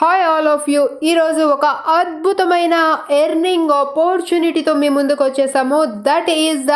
Hi all of you. ఈరోజు ఒక అద్భుతమైన ఎర్నింగ్ ఆపర్చునిటీతో మీ ముందుకు వచ్చేసాము. That is the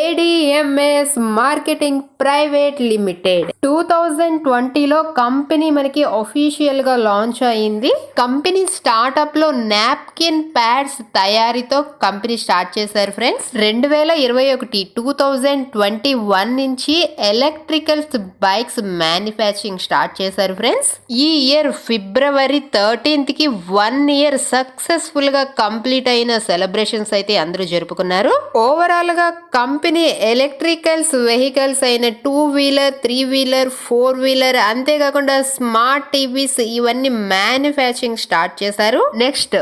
ADMS marketing private limited. 2020లో కంపెనీ మనకి అఫీషియల్గా లాంచ్ అయింది. కంపెనీ స్టార్ట్అప్లో నాప్కిన్ ప్యాడ్స్ తయారీతో కంపెనీ స్టార్ట్ చేశారు ఫ్రెండ్స్. 2021 నుంచి ఎలక్ట్రికల్ బైక్స్ మ్యానుఫ్యాక్చరింగ్ స్టార్ట్ చేశారు ఫ్రెండ్స్. ఈ ఇయర్ February 13th కి 1 year సక్సెస్ఫుల్ గా కంప్లీట్ అయిన సెలబ్రేషన్స్ అయితే అందరూ జరుపుకున్నారు. ఓవరాల్ గా కంపెనీ ఎలక్ట్రికల్స్ వెహికల్స్ అయిన 2-wheeler 3-wheeler 4-wheeler అంతేకాకుండా స్మార్ట్ టీవీస్ ఇవన్నీ మ్యానుఫ్యాక్చరింగ్ స్టార్ట్ చేశారు. నెక్స్ట్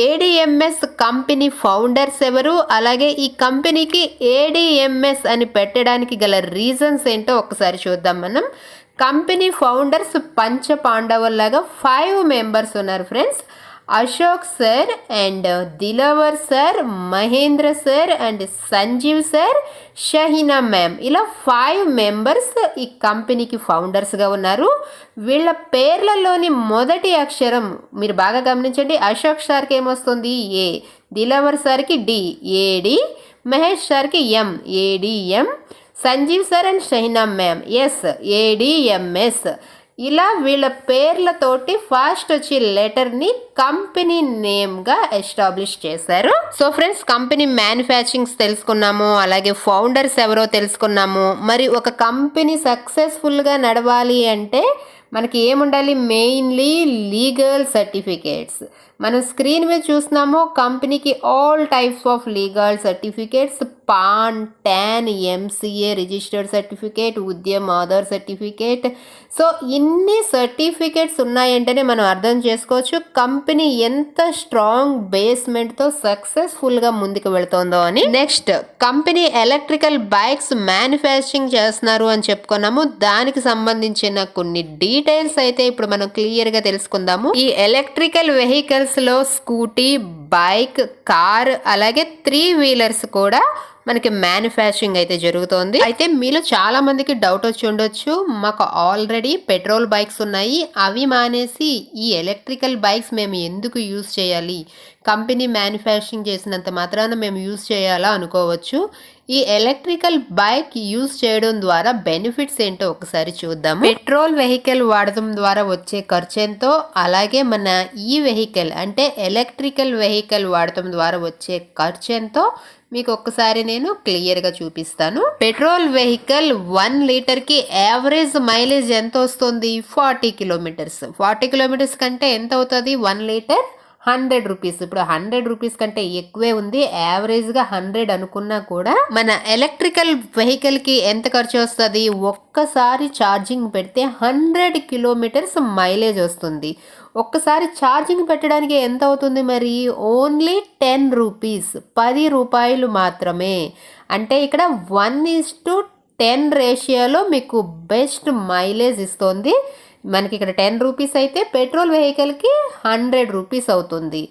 ఏడిఎంఎస్ కంపెనీ ఫౌండర్స్ ఎవరు, అలాగే ఈ కంపెనీకి ఏడిఎంఎస్ అని పెట్టడానికి గల రీజన్స్ ఏంటో ఒకసారి చూద్దాం మనం. కంపెనీ ఫౌండర్స్ పంచ పాండవుల్లాగా 5 members ఉన్నారు friends. Ashok sir and Dilawar sir, Mahendra sir and Sanjeev sir, Shaheena ma'am, ఇలా 5 members ఈ కంపెనీకి ఫౌండర్స్గా ఉన్నారు. వీళ్ళ పేర్లలోని మొదటి అక్షరం మీరు బాగా గమనించండి. అశోక్ సార్కి ఏమొస్తుంది? ఏ. దిలవర్ సార్కి డి, ఏడి. మహేష్ సార్కి M, ADM. Sanjeev sir and Shaheena ma'am S, ADMS. ఇలా వీళ్ళ పేర్లతోటి ఫస్ట్ వచ్చి లెటర్ని కంపెనీ నేమ్గా ఎస్టాబ్లిష్ చేశారు. సో ఫ్రెండ్స్, కంపెనీ మ్యానుఫ్యాక్చరింగ్స్ తెలుసుకున్నాము, అలాగే ఫౌండర్స్ ఎవరో తెలుసుకున్నాము. మరి ఒక కంపెనీ సక్సెస్ఫుల్గా నడవాలి అంటే మనకి ఏముండాలి? Mainly legal certificates. మనం స్క్రీన్ మీద చూస్తున్నాము కంపెనీకి all types of legal certificates, pan, tan, MCA registered certificate, Udyam Aadhaar certificate. So ఇన్ని సర్టిఫికేట్స్ ఉన్నాయంటేనే మనం అర్థం చేసుకోవచ్చు కంపెనీ ఎంత స్ట్రాంగ్ బేస్మెంట్తో సక్సెస్ఫుల్గా ముందుకు వెళుతోందో అని. Next, company electrical bikes manufacturing చేస్తున్నారు అని చెప్పుకున్నాము. దానికి సంబంధించిన కొన్ని డీటెయిల్స్ అయితే ఇప్పుడు మనం క్లియర్గా తెలుసుకుందాము. ఈ ఎలక్ట్రికల్ వెహికల్స్ లో స్కూటీ, బైక్, కార్ అలాగే 3-wheelers కూడా మనకి మ్యానుఫ్యాక్చరింగ్ అయితే జరుగుతోంది. అయితే మీలో చాలా మందికి డౌట్ వచ్చి ఉండొచ్చు, మాకు ఆల్రెడీ పెట్రోల్ బైక్స్ ఉన్నాయి, అవి మానేసి ఈ ఎలక్ట్రికల్ బైక్స్ మేము ఎందుకు యూజ్ చేయాలి? కంపెనీ మ్యానుఫ్యాక్చరింగ్ చేసినంత మాత్రాన మేము యూజ్ చేయాలా అనుకోవచ్చు. ఈ ఎలక్ట్రికల్ బైక్ యూజ్ చేయడం ద్వారా బెనిఫిట్స్ ఏంటో ఒకసారి చూద్దాం. పెట్రోల్ వెహికల్ వాడడం ద్వారా వచ్చే ఖర్చు ఎంతో, అలాగే మన ఈ వెహికల్ అంటే ఎలక్ట్రికల్ వెహికల్ వాడటం ద్వారా వచ్చే ఖర్చు ఎంతో మీకు ఒక్కసారి నేను క్లియర్గా చూపిస్తాను. పెట్రోల్ వెహికల్ 1 లీటర్కి యావరేజ్ మైలేజ్ ఎంత వస్తుంది? 40 kilometers. 40 kilometers కంటే ఎంత అవుతుంది? 1 లీటర్ 100 రూపీస్. ఇప్పుడు 100 రూపీస్ కంటే ఎక్కువే ఉంది. యావరేజ్గా 100 అనుకున్నా కూడా మన ఎలక్ట్రికల్ వెహికల్కి ఎంత ఖర్చు వస్తుంది? ఒక్కసారి ఛార్జింగ్ పెడితే 100 kilometers మైలేజ్ వస్తుంది. ఒక్కసారి ఛార్జింగ్ పెట్టడానికి ఎంత అవుతుంది మరి? ఓన్లీ 10 రూపీస్, 10 రూపాయలు మాత్రమే. అంటే ఇక్కడ 1:10 రేషియోలో మీకు బెస్ట్ మైలేజ్ ఇస్తుంది. మనకి ఇక్కడ 10 రూపీస్ అయితే పెట్రోల్ వెహికల్కి 100 రూపీస్ అవుతుంది.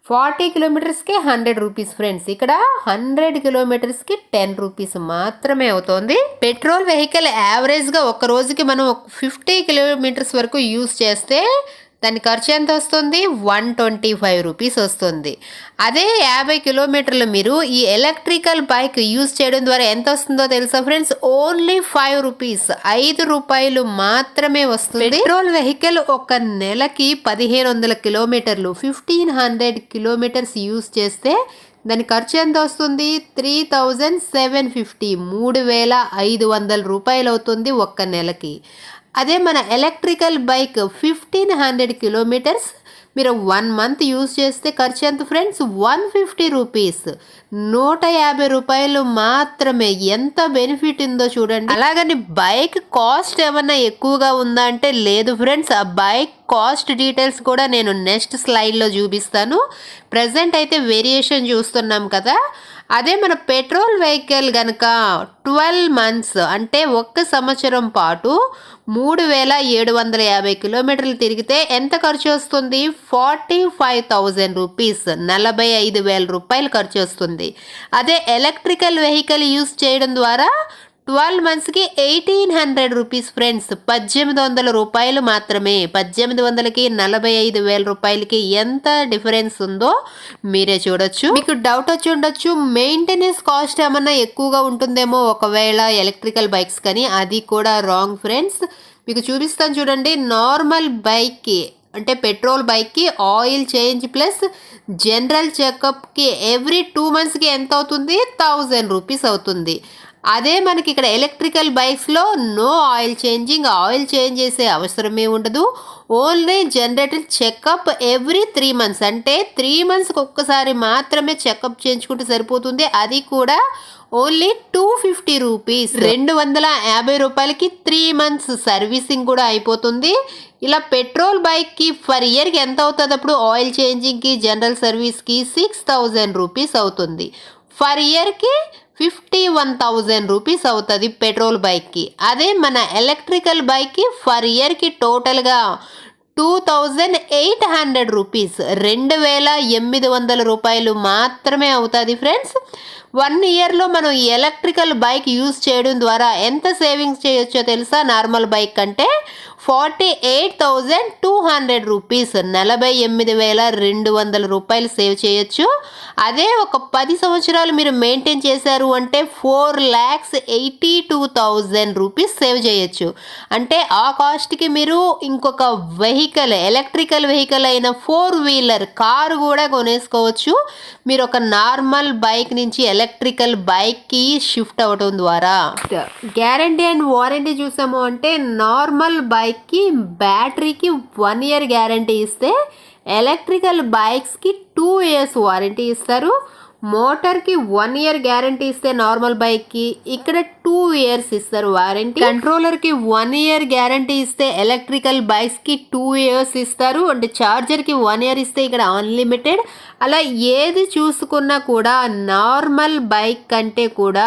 40 kilometersకి 100 రూపీస్ ఫ్రెండ్స్. ఇక్కడ 100 kilometersకి 10 రూపీస్ మాత్రమే అవుతుంది. పెట్రోల్ వెహికల్ యావరేజ్గా ఒక రోజుకి మనం 50 kilometers వరకు యూజ్ చేస్తే దాని ఖర్చు ఎంత వస్తుంది? 125 రూపీస్ వస్తుంది. అదే 50 kilometers మీరు ఈ ఎలక్ట్రికల్ బైక్ యూజ్ చేయడం ద్వారా ఎంత వస్తుందో తెలుసా ఫ్రెండ్స్? ఓన్లీ 5 రూపీస్, 5 రూపాయలు మాత్రమే వస్తుంది. పెట్రోల్ వెహికల్ ఒక నెలకి 1500 kilometers, 1500 kilometers యూజ్ చేస్తే దాని ఖర్చు ఎంత వస్తుంది? 3750, 3500 రూపాయలు అవుతుంది ఒక్క నెలకి. అదే మన ఎలక్ట్రికల్ బైక్ 1500 kilometers మీరు 1 month యూజ్ చేస్తే ఖర్చు ఎంత ఫ్రెండ్స్? 150 రూపీస్, 150 రూపాయలు మాత్రమే. ఎంత బెనిఫిట్ ఉందో చూడండి. అలాగని బైక్ కాస్ట్ ఏమన్నా ఎక్కువగా ఉందా అంటే లేదు ఫ్రెండ్స్. ఆ బైక్ కాస్ట్ డీటెయిల్స్ కూడా నేను నెక్స్ట్ స్లైడ్లో చూపిస్తాను. ప్రజెంట్ అయితే వేరియేషన్ చూస్తున్నాం కదా. అదే మన పెట్రోల్ వెహికల్ కనుక 12 months అంటే 1 సంవత్సరం పాటు 3750 kilometers తిరిగితే ఎంత ఖర్చు వస్తుంది? 45,000 రూపీస్, 45,000 రూపాయలు ఖర్చు వస్తుంది. అదే ఎలక్ట్రికల్ వెహికల్ యూజ్ చేయడం ద్వారా 12 మంత్స్కి 1800 రూపీస్ ఫ్రెండ్స్. 1800 రూపాయలు మాత్రమే. 1800కి 45,000 రూపాయలకి ఎంత డిఫరెన్స్ ఉందో మీరే చూడొచ్చు. మీకు డౌట్ వచ్చి ఉండొచ్చు, మెయింటెనెన్స్ కాస్ట్ ఏమన్నా ఎక్కువగా ఉంటుందేమో ఒకవేళ ఎలక్ట్రికల్ బైక్స్, కానీ అది కూడా రాంగ్ ఫ్రెండ్స్. మీకు చూపిస్తాను చూడండి. నార్మల్ బైక్కి అంటే పెట్రోల్ బైక్కి ఆయిల్ చేంజ్ ప్లస్ జనరల్ చెకప్కి ఎవ్రీ 2 మంత్స్కి ఎంత అవుతుంది? 1000 రూపీస్ అవుతుంది. అదే మనకి ఇక్కడ ఎలక్ట్రికల్ బైక్స్లో no oil changing, oil change చేసే అవసరమే ఉండదు. Only generator checkup every 3 months, అంటే 3 మంత్స్కి ఒక్కసారి మాత్రమే చెకప్ చేయించుకుంటే సరిపోతుంది. అది కూడా ఓన్లీ 250 రూపీస్, 250 రూపాయలకి 3 మంత్స్ సర్వీసింగ్ కూడా అయిపోతుంది. ఇలా పెట్రోల్ బైక్కి ఫర్ ఇయర్కి ఎంత అవుతుంది అప్పుడు? ఆయిల్ చేంజింగ్కి జనరల్ సర్వీస్కి 6000 రూపీస్ అవుతుంది. ఫర్ ఇయర్కి 51,000 రూపీస్ అవుతుంది పెట్రోల్ బైక్కి. అదే మన ఎలక్ట్రికల్ బైక్కి ఫర్ ఇయర్కి టోటల్గా 2800 రూపీస్, 2800 రూపాయలు మాత్రమే అవుతుంది ఫ్రెండ్స్. 1 ఇయర్లో మనం ఎలక్ట్రికల్ బైక్ యూజ్ చేయడం ద్వారా ఎంత సేవింగ్స్ చేయొచ్చో తెలుసా? నార్మల్ బైక్ కంటే 48,200 రూపీస్, 48,200 రూపాయలు సేవ్ చేయొచ్చు. అదే ఒక 10 సంవత్సరాలు మీరు మెయింటైన్ చేశారు అంటే 4,82,000 రూపీస్ సేవ్ చేయొచ్చు. అంటే ఆ కాస్ట్కి మీరు ఇంకొక వెహికల్, ఎలక్ట్రికల్ వెహికల్ అయిన 4 వీలర్ కారు కూడా కొనేసుకోవచ్చు. మీరు ఒక నార్మల్ బైక్ నుంచి ఎలక్ట్రికల్ బైక్కి షిఫ్ట్ అవ్వడం ద్వారా. గ్యారంటీ అండ్ వారంటీ చూసాము అంటే నార్మల్ బైక్కి బ్యాటరీకి 1 ఇయర్ గ్యారంటీ ఇస్తే ఎలక్ట్రికల్ బైక్స్కి 2 ఇయర్స్ వారంటీ ఇస్తారు. మోటార్కి 1 ఇయర్ గ్యారంటీ ఇస్తే నార్మల్ బైక్కి ఇక్కడ 2 ఇయర్స్ ఇస్తారు వారంటీ. కంట్రోలర్కి 1 ఇయర్ గ్యారంటీ ఇస్తే ఎలక్ట్రికల్ బైక్స్కి 2 ఇయర్స్ ఇస్తారు. అంటే ఛార్జర్కి 1 ఇయర్ ఇస్తే ఇక్కడ అన్లిమిటెడ్. అలా ఏది చూసుకున్నా కూడా నార్మల్ బైక్ కంటే కూడా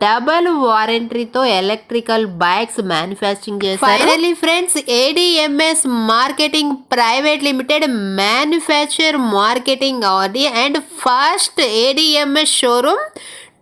డబల్ వారంటీతో ఎలక్ట్రికల్ బైక్స్ మ్యానుఫ్యాక్చరింగ్ చేస్తారు. Finally friends, ADMS marketing private limited manufacture marketing RD and first ADMS showroom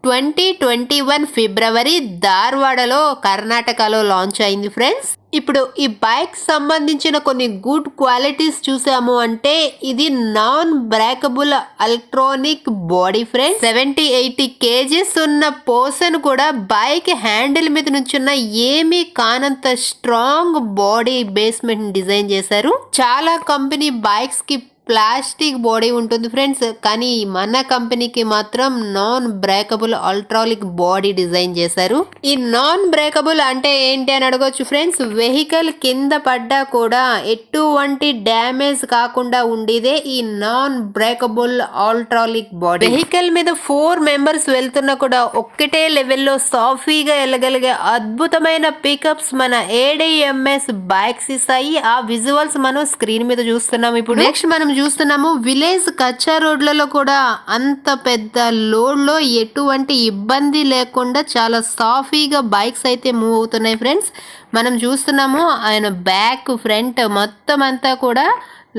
2021 ఫిబ్రవరి ధార్వాడలో కర్ణాటకలో లాంచ్ అయింది ఫ్రెండ్స్. ఇప్పుడు ఈ బైక్ సంబంధించిన కొన్ని గుడ్ క్వాలిటీస్ చూసాము అంటే ఇది non breakable electronic body friends. 70-80 kgs ఉన్న పర్సన్ కూడా బైక్ హ్యాండిల్ మీద నుంచున్న ఏమీ కానంత స్ట్రాంగ్ బాడీ బేస్మెంట్ డిజైన్ చేశారు. చాలా కంపెనీ బైక్స్ కి ప్లాస్టిక్ బాడీ ఉంటుంది ఫ్రెండ్స్, కానీ మన కంపెనీకి మాత్రం నాన్ బ్రేకబుల్ అల్ట్రాలిక్ బాడీ డిజైన్ చేశారు. ఈ నాన్ బ్రేకబుల్ అంటే ఏంటి అని అడగొచ్చు ఫ్రెండ్స్. వెహికల్ కింద పడ్డా కూడా ఎటువంటి డ్యామేజ్ కాకుండా ఉండేదే ఈ నాన్ బ్రేకబుల్ అల్ట్రాలిక్ బాడీ. వెహికల్ మీద 4 మెంబర్స్ వెళ్తున్నా కూడా ఒక్కటే లెవెల్లో సాఫీగా వెళ్ళగలిగే అద్భుతమైన పికప్స్ మన ADMS బైక్స్ ఇస్తాయి. ఆ విజువల్స్ మనం స్క్రీన్ మీద చూస్తున్నాం. ఇప్పుడు నెక్స్ట్ మనం చూస్తున్నాము విలేజ్ కచ్చా రోడ్లలో కూడా అంత పెద్ద లోడ్లో ఎటువంటి ఇబ్బంది లేకుండా చాలా సాఫీగా బైక్స్ అయితే మూవ్ అవుతున్నాయి ఫ్రెండ్స్. మనం చూస్తున్నాము ఆయన బ్యాక్ ఫ్రంట్ మొత్తం అంతా కూడా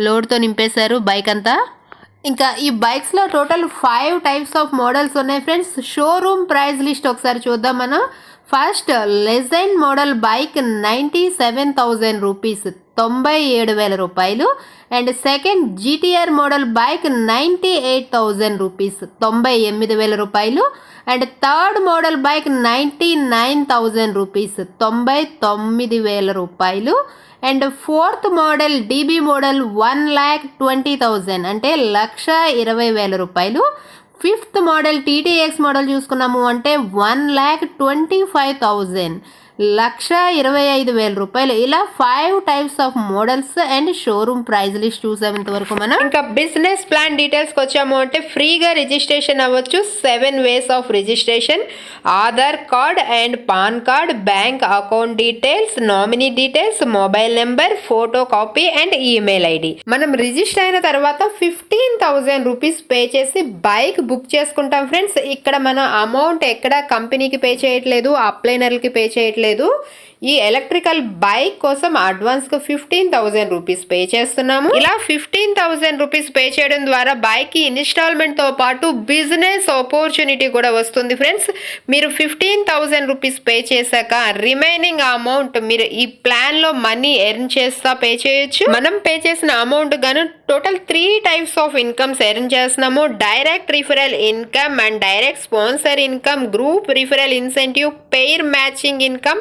లోడ్తో నింపేశారు బైక్ అంతా. ఇంకా ఈ బైక్స్లో టోటల్ 5 టైప్స్ ఆఫ్ మోడల్స్ ఉన్నాయి ఫ్రెండ్స్. షోరూమ్ ప్రైస్ లిస్ట్ ఒకసారి చూద్దాం మనం. First legend model bike 97,000 rupees, 97,000 రూపాయలు. And second GTR model bike 98,000 rupees, 98,000 రూపాయలు. And third model bike 99,000 rupees, 99,000 రూపాయలు. And fourth model DB model 1,20,000 అంటే 1,20,000 రూపాయలు. ఫిఫ్త్ మోడల్ TTX మోడల్ చూసుకున్నాము అంటే 1,25,000, 1,25,000 రూపాయలు. ఇలా 5 types of models and showroom price list చూసాం ఇంతవరకు మనం. ఇంకా బిజినెస్ ప్లాన్ డీటెయిల్స్కి వచ్చాము అంటే ఫ్రీగా రిజిస్ట్రేషన్ అవ్వచ్చు. 7 ways of registration: Aadhaar card and pan card, bank account details, nominee details, mobile number, photo copy and email ID. మనం రిజిస్టర్ అయిన తర్వాత 15,000 రూపీస్ పే చేసి బైక్ బుక్ చేసుకుంటాం ఫ్రెండ్స్. ఇక్కడ మన అమౌంట్ ఎక్కడ కంపెనీకి పే చేయట్లేదు, అప్లైనర్కి పే చేయట్లేదు. ఈ ఎలక్ట్రికల్ బైక్ కోసం అడ్వాన్స్ గా 15,000 రూపీస్ పే చేస్తున్నాము. ఇలా 15,000 రూపీస్ పే చేయడం ద్వారా బైక్ కి ఇన్స్టాల్మెంట్ తో పాటు బిజినెస్ ఆపర్చునిటీ కూడా వస్తుంది ఫ్రెండ్స్. మీరు 15,000 రూపీస్ పే చేశాక రిమైనింగ్ అమౌంట్ మీరు ఈ ప్లాన్ లో మనీ ఎర్న్ చేస్తా పే చేయొచ్చు. మనం పే చేసిన అమౌంట్ గాను total 3 types of incomes earn చేస్తున్నాము. Direct referral income and direct sponsor income, group referral incentive, pair matching income,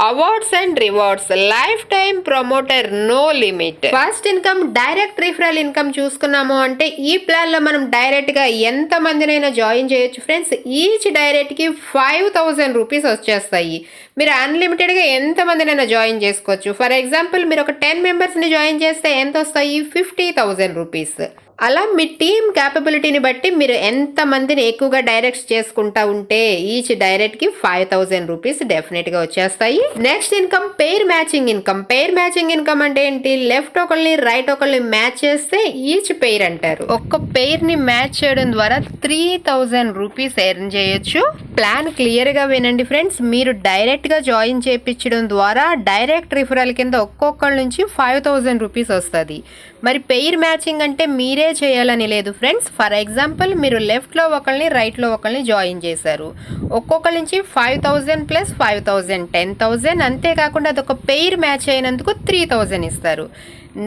awards and rewards, lifetime promoter, no limit. First income direct referral income చూసుకున్నాము అంటే ఈ plan లో మనం direct గా ఎంత మందినైనా join చేయొచ్చు ఫ్రెండ్స్. ఈచ్ డైరెక్ట్ కి 5,000 రూపీస్ వచ్చేస్తాయి. మీరు అన్లిమిటెడ్ గా ఎంత మందినైనా జాయిన్ చేసుకోవచ్చు. ఫర్ ఎగ్జాంపుల్ మీరు ఒక 10 మెంబర్స్ ని జాయిన్ చేస్తే ఎంత వస్తాయి? 50,000 రూపీస్. అలా మీ టీమ్ క్యాపబిలిటీని బట్టి మీరు ఎంత మందిని ఎక్కువగా డైరెక్ట్ చేసుకుంటా ఉంటే ఈచ్ డైరెక్ట్ కి 5,000 రూపీస్ డెఫినెట్ గా వచ్చేస్తాయి. Next income pair matching income. Pair matching income అంటే ఏంటి? లెఫ్ట్ ఒకళ్ళని రైట్ ఒకళ్ళని మ్యాచ్ చేస్తే ఈచ్ పెయిర్ అంటారు. ఒక్క పెయిర్ ని మ్యాచ్ చేయడం ద్వారా 3,000 రూపీస్ ఎర్న్ చేయొచ్చు. ప్లాన్ క్లియర్ గా వినండి ఫ్రెండ్స్. మీరు డైరెక్ట్ గా జాయిన్ చేయించడం ద్వారా డైరెక్ట్ రిఫరల్ కింద ఒక్కొక్కళ్ళ నుంచి 5,000 రూపీస్ వస్తుంది. మరి పెయిర్ మ్యాచింగ్ అంటే మీరే చేయాలని లేదు ఫ్రెండ్స్. ఫర్ ఎగ్జాంపుల్ మీరు లెఫ్ట్లో ఒకరిని రైట్లో ఒకరిని జాయిన్ చేశారు. ఒక్కొక్కరి నుంచి 5,000 ప్లస్ 5,000 10,000. అంతేకాకుండా అదొక పెయిర్ మ్యాచ్ అయినందుకు 3,000 ఇస్తారు.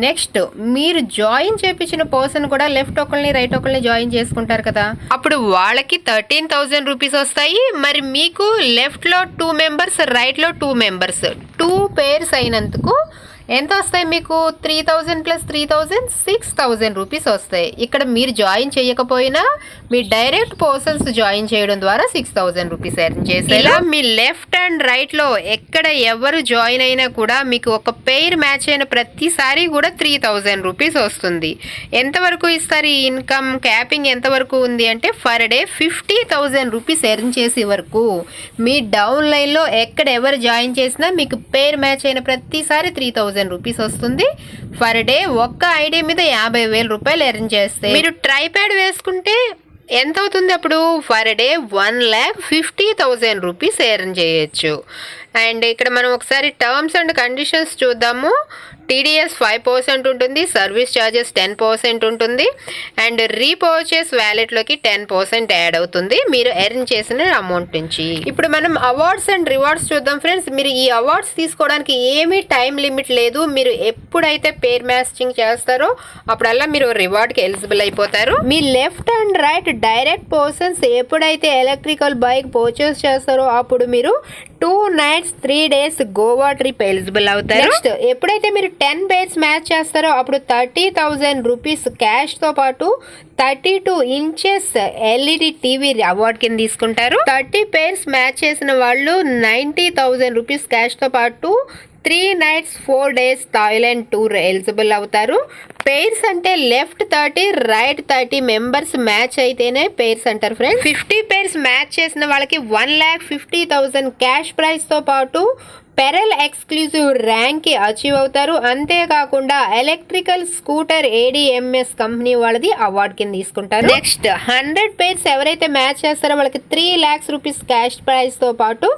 నెక్స్ట్ మీరు జాయిన్ చేయించిన పర్సన్ కూడా లెఫ్ట్ ఒకరిని రైట్ ఒకరిని జాయిన్ చేసుకుంటారు కదా, అప్పుడు వాళ్ళకి 13,000 రూపీస్ వస్తాయి. మరి మీకు లెఫ్ట్లో 2 మెంబర్స్ రైట్లో 2 మెంబర్స్ 2 పేర్స్ అయినందుకు ఎంత వస్తాయి? మీకు 3,000 ప్లస్ 3,000 6,000 రూపీస్ వస్తాయి. ఇక్కడ మీరు జాయిన్ చేయకపోయినా మీ డైరెక్ట్ పర్సన్స్ జాయిన్ చేయడం ద్వారా 6,000 రూపీస్ ఎర్న్ చేశారు. ఇలా మీ లెఫ్ట్ అండ్ రైట్ లో ఎక్కడ ఎవరు జాయిన్ అయినా కూడా మీకు ఒక పెయిర్ మ్యాచ్ అయిన ప్రతిసారి కూడా 3,000 రూపీస్ వస్తుంది. ఎంతవరకు ఇస్తారు ఈ ఇన్కమ్? క్యాపింగ్ ఎంతవరకు ఉంది అంటే ఫర్ డే 50,000 రూపీస్ ఎర్న్ చేసే వరకు మీ డౌన్ లైన్ లో ఎక్కడ ఎవరు జాయిన్ చేసినా మీకు పెయిర్ మ్యాచ్ అయిన ప్రతిసారి 3,000 రూపీస్ వస్తుంది. ఫర్ డే ఒక్క ఐడి మీద 50,000 రూపాయలు ఎర్న్ చేస్తే మీరు ట్రైప్యాడ్ వేసుకుంటే ఎంత అవుతుంది? అప్పుడు ఫర్ డే 1,50,000 రూపీస్ ఎర్న్ చేయొచ్చు. అండ్ ఇక్కడ మనం ఒకసారి టర్మ్స్ అండ్ కండిషన్స్ చూద్దాము. టీడీఎస్ 5% ఉంటుంది, సర్వీస్ ఛార్జెస్ 10% ఉంటుంది, అండ్ రీపర్చేస్ వ్యాలెట్లోకి 10% యాడ్ అవుతుంది మీరు ఎర్న్ చేసిన అమౌంట్ నుంచి. ఇప్పుడు మనం అవార్డ్స్ అండ్ రివార్డ్స్ చూద్దాం ఫ్రెండ్స్. మీరు ఈ అవార్డ్స్ తీసుకోవడానికి ఏమీ టైం లిమిట్ లేదు. మీరు ఎప్పుడైతే పేర్ మ్యాచింగ్ చేస్తారో అప్పుడల్లా మీరు రివార్డ్కి ఎలిజిబుల్ అయిపోతారు. మీ left and right direct persons ఎప్పుడైతే ఎలక్ట్రికల్ బైక్ పర్చేస్ చేస్తారో అప్పుడు మీరు 2 nights 3 days Goa trip eligible అవుతారు. నెక్స్ట్ ఎప్పుడైతే మీరు 10 పేర్స్ మ్యాచ్ చేస్తారో అప్పుడు 30,000 రూపీస్ క్యాష్ తో పాటు 32 inches ఎల్ఈడి టీవీ అవార్డ్ కింద తీసుకుంటారు. 30 పేర్స్ మ్యాచ్ చేసిన వాళ్ళు 90,000 రూపీస్ క్యాష్ తో పాటు 3 nights 4 days Thailand tour eligible అవుతారు. పేర్స్ అంటే లెఫ్ట్ 30 రైట్ 30 మెంబర్స్ మ్యాచ్ అయితేనే పేర్స్ అంటారు ఫ్రెండ్స్. 50 పేర్స్ మ్యాచ్ చేసిన వాళ్ళకి 1,50,000 క్యాష్ ప్రైజ్ తో పాటు పెరల్ ఎక్స్క్లూజివ్ ర్యాంక్ కి అచీవ్ అవుతారు. అంతేకాకుండా ఎలక్ట్రికల్ స్కూటర్ ఏడిఎంఎస్ కంపెనీ వాళ్ళది అవార్డ్ కింద తీసుకుంటారు. నెక్స్ట్ 100 పేర్స్ ఎవరైతే మ్యాచ్ చేస్తారో వాళ్ళకి 3 lakhs రూపీస్ క్యాష్ ప్రైజ్ తో పాటు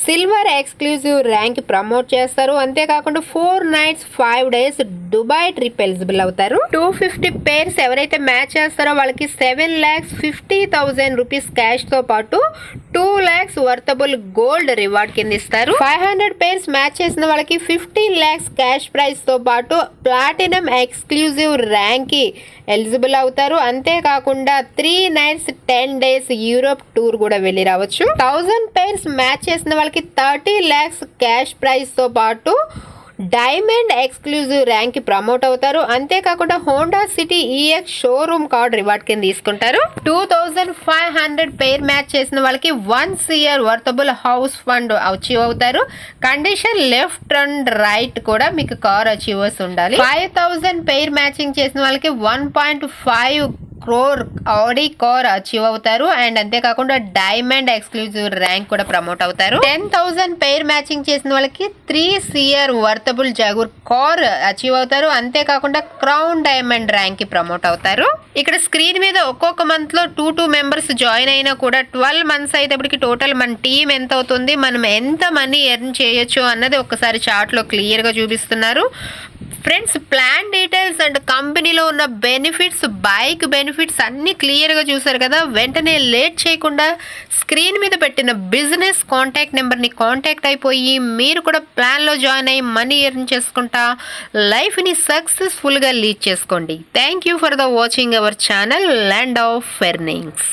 సిల్వర్ ఎక్స్క్లూజివ్ ర్యాంక్ ప్రమోట్ చేస్తారు. అంతేకాకుండా 4 nights 5 days Dubai trip eligible అవుతారు. 250 పేర్స్ ఎవరైతే మ్యాచ్ చేస్తారో వాళ్ళకి 7,50,000 రూపీస్ క్యాష్ తో పాటు 2 lakhs వర్తబుల్ గోల్డ్ రివార్డ్ కింద ఇస్తారు. 500 పేర్స్ మ్యాచ్ చేసిన వాళ్ళకి 15 lakhs క్యాష్ ప్రైజ్ తో పాటు ప్లాటినం ఎక్స్క్లూజివ్ ర్యాంక్ కి ఎలిజిబుల్ అవుతారు. అంతేకాకుండా 3 nights 10 days యూరోప్ టూర్ కూడా వెళ్ళి రావచ్చు. 1000 పేర్స్ మ్యాచ్ చేసిన వాళ్ళకి 30 lakhs క్యాష్ ప్రైజ్ తో పాటు డైమండ్ ఎక్స్క్లూజివ్ ర్యాంక్ కి ప్రమోట్ అవుతారు. అంతేకాకుండా Honda city EX showroom card reward కింద తీసుకుంటారు. 2,500 పేర్ మ్యాచ్ చేసిన వాళ్ళకి 1 year worthable house fund achieve అవుతారు. కండిషన్ లెఫ్ట్ అండ్ రైట్ కూడా మీకు కార్ అచీవర్స్ ఉండాలి. 5,000 పేర్ మ్యాచింగ్ చేసిన వాళ్ళకి 1.5 crore ఆడి కార్ అచీవ్ అవుతారు. అండ్ అంతేకాకుండా డైమండ్ ఎక్స్క్లూజివ్ ర్యాంక్ కూడా ప్రమోట్ అవుతారు. 10,000 పేర్ మ్యాచింగ్ చేసిన వాళ్ళకి 3 year వర్తబుల్ జాగూర్ కార్ అచీవ్ అవుతారు. అంతేకాకుండా క్రౌన్ డైమండ్ ర్యాంక్ కి ప్రమోట్ అవుతారు. ఇక్కడ స్క్రీన్ మీద ఒక్కొక్క మంత్లో 2 మెంబర్స్ జాయిన్ అయినా కూడా 12 మంత్స్ అయ్యేటప్పటికి టోటల్ మన టీం ఎంత అవుతుంది, మనం ఎంత మనీ ఎర్న్ చేయొచ్చు అన్నది ఒకసారి చార్ట్లో క్లియర్గా చూపిస్తున్నారు. ఫ్రెండ్స్, ప్లాన్ డీటెయిల్స్ అండ్ కంపెనీలో ఉన్న బెనిఫిట్స్, బైక్ బెనిఫిట్స్ అన్నీ క్లియర్గా చూసారు కదా. వెంటనే లేట్ చేయకుండా స్క్రీన్ మీద పెట్టిన బిజినెస్ కాంటాక్ట్ నెంబర్ని కాంటాక్ట్ అయిపోయి మీరు కూడా ప్లాన్లో జాయిన్ అయ్యి మనీ ఎర్న్ చేసుకుంటా లైఫ్ని సక్సెస్ఫుల్గా లీడ్ చేసుకోండి. Thank you for the watching our channel land of earnings.